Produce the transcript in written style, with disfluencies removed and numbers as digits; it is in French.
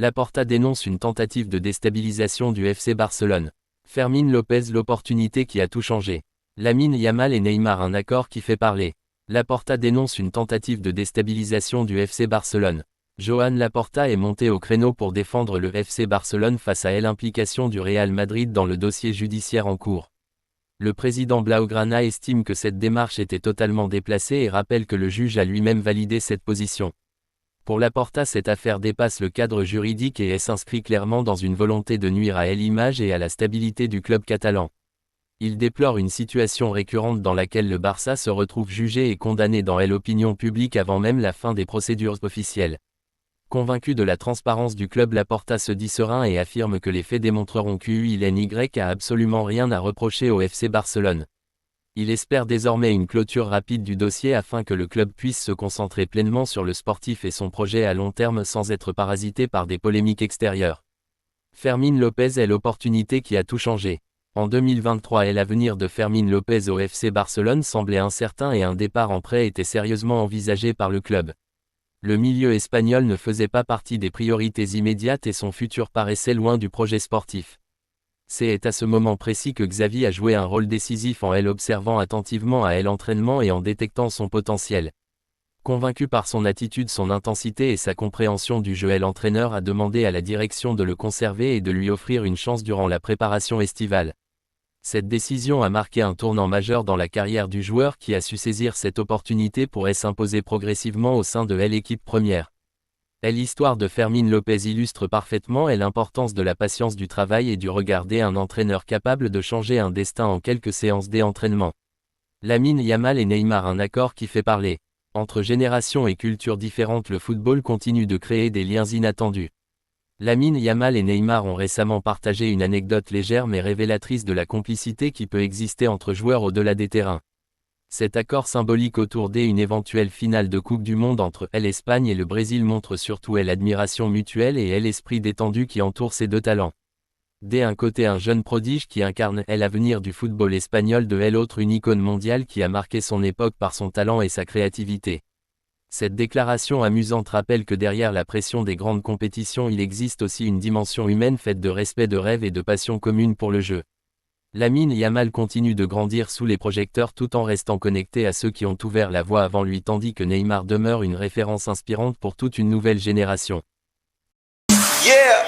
Laporta dénonce une tentative de déstabilisation du FC Barcelone. Fermín López, l'opportunité qui a tout changé. Lamine Yamal et Neymar, un accord qui fait parler. Laporta dénonce une tentative de déstabilisation du FC Barcelone. Joan Laporta est monté au créneau pour défendre le FC Barcelone face à l'implication du Real Madrid dans le dossier judiciaire en cours. Le président Blaugrana estime que cette démarche était totalement déplacée et rappelle que le juge a lui-même validé cette position. Pour Laporta, cette affaire dépasse le cadre juridique et s'inscrit clairement dans une volonté de nuire à l'image et à la stabilité du club catalan. Il déplore une situation récurrente dans laquelle le Barça se retrouve jugé et condamné dans l'opinion publique avant même la fin des procédures officielles. Convaincu de la transparence du club, Laporta se dit serein et affirme que les faits démontreront qu'UILNY a absolument rien à reprocher au FC Barcelone. Il espère désormais une clôture rapide du dossier afin que le club puisse se concentrer pleinement sur le sportif et son projet à long terme sans être parasité par des polémiques extérieures. Fermín López est l'opportunité qui a tout changé. En 2023, l'avenir de Fermín López au FC Barcelone semblait incertain et un départ en prêt était sérieusement envisagé par le club. Le milieu espagnol ne faisait pas partie des priorités immédiates et son futur paraissait loin du projet sportif. C'est à ce moment précis que Xavi a joué un rôle décisif en observant attentivement à l'entraînement et en détectant son potentiel. Convaincu par son attitude, son intensité et sa compréhension du jeu, l'entraîneur a demandé à la direction de le conserver et de lui offrir une chance durant la préparation estivale. Cette décision a marqué un tournant majeur dans la carrière du joueur qui a su saisir cette opportunité pour s'imposer progressivement au sein de l'équipe première. L'histoire de Fermín López illustre parfaitement l'importance de la patience, du travail et du regard d'un entraîneur capable de changer un destin en quelques séances d'entraînement. Lamine Yamal et Neymar, un accord qui fait parler. Entre générations et cultures différentes, le football continue de créer des liens inattendus. Lamine Yamal et Neymar ont récemment partagé une anecdote légère mais révélatrice de la complicité qui peut exister entre joueurs au-delà des terrains. Cet accord symbolique autour d'une éventuelle finale de Coupe du Monde entre l'Espagne et le Brésil montre surtout l'admiration mutuelle et l'esprit détendu qui entoure ces deux talents. D'un côté, un jeune prodige qui incarne l'avenir du football espagnol, de l'autre une icône mondiale qui a marqué son époque par son talent et sa créativité. Cette déclaration amusante rappelle que derrière la pression des grandes compétitions, il existe aussi une dimension humaine faite de respect, de rêve et de passion commune pour le jeu. Lamine Yamal continue de grandir sous les projecteurs tout en restant connecté à ceux qui ont ouvert la voie avant lui, tandis que Neymar demeure une référence inspirante pour toute une nouvelle génération. Yeah.